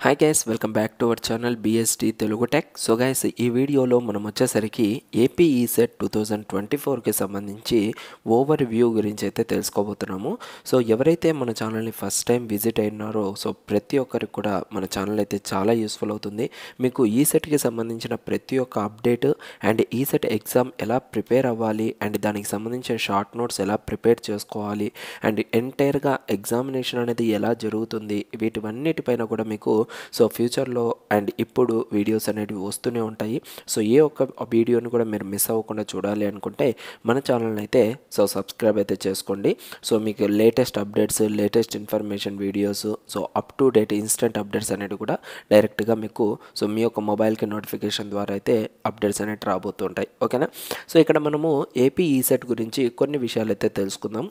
Hi guys, welcome back to our channel BST Telugu tech. So guys, ఈ వీడియోలో మనం వచ్చేసరికి ఏపీ ఈసెట్ 2024కి సంబంధించి ఓవర్ వ్యూ గురించి అయితే తెలుసుకోబోతున్నాము. సో ఎవరైతే మన ఛానల్ని ఫస్ట్ టైం విజిట్ అయినారో సో ప్రతి ఒక్కరికి కూడా మన ఛానల్ అయితే చాలా యూస్ఫుల్ అవుతుంది. మీకు ఈసెట్కి సంబంధించిన ప్రతి ఒక్క అప్డేట్ అండ్ ఈసెట్ ఎగ్జామ్ ఎలా ప్రిపేర్ అవ్వాలి అండ్ దానికి సంబంధించిన షార్ట్ నోట్స్ ఎలా ప్రిపేర్ చేసుకోవాలి అండ్ ఎంటైర్గా ఎగ్జామినేషన్ అనేది ఎలా జరుగుతుంది, వీటివన్నిటిపైన కూడా మీకు సో ఫ్యూచర్లో అండ్ ఇప్పుడు వీడియోస్ అనేవి వస్తూనే ఉంటాయి. సో ఏ ఒక్క వీడియోని కూడా మీరు మిస్ అవ్వకుండా చూడాలి అనుకుంటే మన ఛానల్ని అయితే సో సబ్స్క్రైబ్ అయితే చేసుకోండి. సో మీకు latest updates, latest information videos, so up to date instant updates అనేవి కూడా డైరెక్ట్గా మీకు సో మీ యొక్క మొబైల్కి నోటిఫికేషన్ ద్వారా అయితే అప్డేట్స్ అనేవి రాబోతుంటాయి. ఓకేనా? సో ఇక్కడ మనము ఏపీ ఈసెట్ గురించి కొన్ని విషయాలు అయితే తెలుసుకుందాం.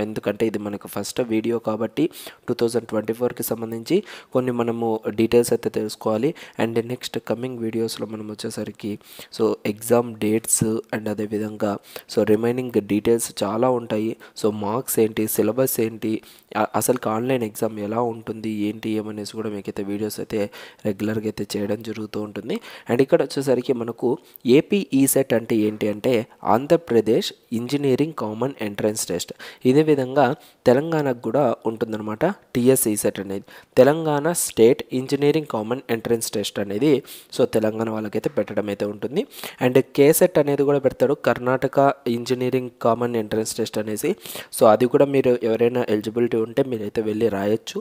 ఎందుకంటే ఇది మనకు ఫస్ట్ వీడియో కాబట్టి 2024కి సంబంధించి కొన్ని మనము డీటెయిల్స్ అయితే తెలుసుకోవాలి. అండ్ నెక్స్ట్ కమింగ్ వీడియోస్లో మనం వచ్చేసరికి సో ఎగ్జామ్ డేట్స్ అండ్ అదేవిధంగా సో రిమైనింగ్ డీటెయిల్స్ చాలా ఉంటాయి. సో మార్క్స్ ఏంటి, సిలబస్ ఏంటి, అసలు ఆన్లైన్ ఎగ్జామ్ ఎలా ఉంటుంది, ఏంటి ఏమనేసి కూడా మీకైతే వీడియోస్ అయితే రెగ్యులర్గా అయితే చేయడం జరుగుతూ ఉంటుంది. అండ్ ఇక్కడ వచ్చేసరికి మనకు ఏపీ ఈసెట్ అంటే ఏంటి అంటే Andhra Pradesh engineering common entrance test. ఇదే విధంగా తెలంగాణకు కూడా ఉంటుందన్నమాట టీఎస్ ఈసెట్ అనేది, Telangana state engineering common entrance test అనేది సో తెలంగాణ వాళ్ళకైతే పెట్టడం అయితే ఉంటుంది. అండ్ కేసెట్ అనేది కూడా పెడతాడు, Karnataka engineering common entrance test అనేసి. సో అది కూడా మీరు ఎవరైనా ఎలిజిబిలిటీ ఉంటే మీరైతే వెళ్ళి రాయొచ్చు.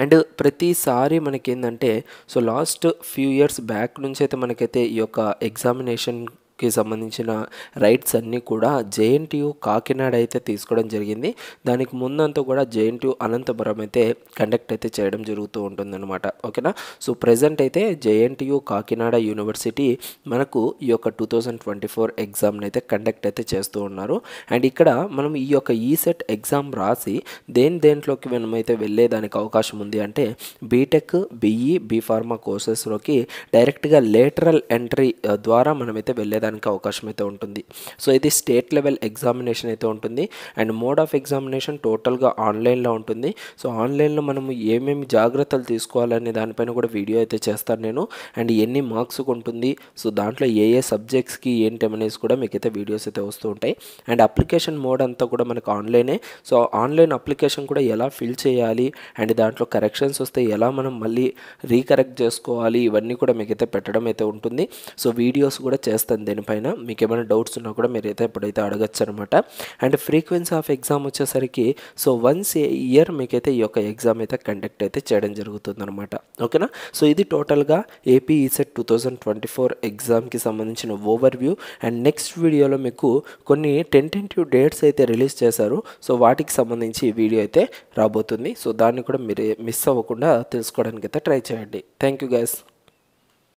అండ్ ప్రతిసారి మనకేందంటే so last few years back నుంచి అయితే మనకైతే ఈ యొక్క ఎగ్జామినేషన్కి సంబంధించిన రైట్స్ అన్నీ కూడా జేఎన్టీయూ కాకినాడ అయితే తీసుకోవడం జరిగింది. దానికి ముందంతా కూడా జేఎన్టీయూ అనంతపురం అయితే కండక్ట్ అయితే చేయడం జరుగుతూ ఉంటుందన్నమాట. ఓకేనా? సో ప్రజెంట్ అయితే జేఎన్టీయూ కాకినాడ యూనివర్సిటీ మనకు ఈ యొక్క 2024 ఎగ్జామ్ని అయితే కండక్ట్ అయితే చేస్తూ ఉన్నారు. అండ్ ఇక్కడ మనం ఈ యొక్క ఈసెట్ ఎగ్జామ్ రాసి దేంట్లోకి మనమైతే వెళ్ళేదానికి అవకాశం ఉంది అంటే బీటెక్, బీఈ, బీఫార్మా కోర్సెస్లోకి డైరెక్ట్గా లేటరల్ ఎంట్రీ ద్వారా మనమైతే వెళ్ళేదానికి అవకాశం అయితే ఉంటుంది. సో ఇది స్టేట్ లెవెల్ ఎగ్జామినేషన్ అయితే ఉంటుంది. అండ్ మోడ్ ఆఫ్ ఎగ్జామినేషన్ టోటల్గా ఆన్లైన్లో ఉంటుంది. సో ఆన్లైన్లో మనము ఏమేమి జాగ్రత్తలు తీసుకోవాలనే దానిపైన కూడా వీడియో అయితే చేస్తాను నేను. అండ్ ఎన్ని మార్క్స్ ఉంటుంది, సో దాంట్లో ఏ సబ్జెక్ట్స్కి ఏంటి అనేసి కూడా మీకైతే వీడియోస్ అయితే వస్తూ ఉంటాయి. అండ్ అప్లికేషన్ మోడ్ అంతా కూడా మనకు ఆన్లైనే. సో ఆన్లైన్ అప్లికేషన్ కూడా ఎలా ఫిల్ చేయాలి అండ్ దాంట్లో కరెక్షన్స్ వస్తే ఎలా మనం మళ్ళీ రీకరెక్ట్ చేసుకోవాలి, ఇవన్నీ కూడా మీకైతే పెట్టడం అయితే ఉంటుంది. సో వీడియోస్ కూడా చేస్తాను దీనిపైన. మీకు ఏమైనా డౌట్స్ ఉన్నా కూడా మీరైతే ఎప్పుడైతే అడగచ్చు అనమాట. అండ్ ఫ్రీక్వెన్సీ ఆఫ్ ఎగ్జామ్ వచ్చేసరికి సో వన్స్ ఏ ఇయర్ మీకైతే ఈ యొక్క ఎగ్జామ్ అయితే కండక్ట్ అయితే చేయడం జరుగుతుంది అనమాట. ఓకేనా? సో ఇది టోటల్గా ఏపీ ఈసెట్ 2024 ఎగ్జామ్కి సంబంధించిన ఓవర్ వ్యూ. అండ్ నెక్స్ట్ వీడియోలో మీకు కొన్ని టెంటేటివ్ డేట్స్ అయితే రిలీజ్ చేశారు. సో వాటికి సంబంధించి వీడియో అయితే రాబోతుంది. సో దాన్ని కూడా మీరు మిస్ అవ్వకుండా తెలుసుకోవడానికి అయితే ట్రై చేయండి. Thank you guys.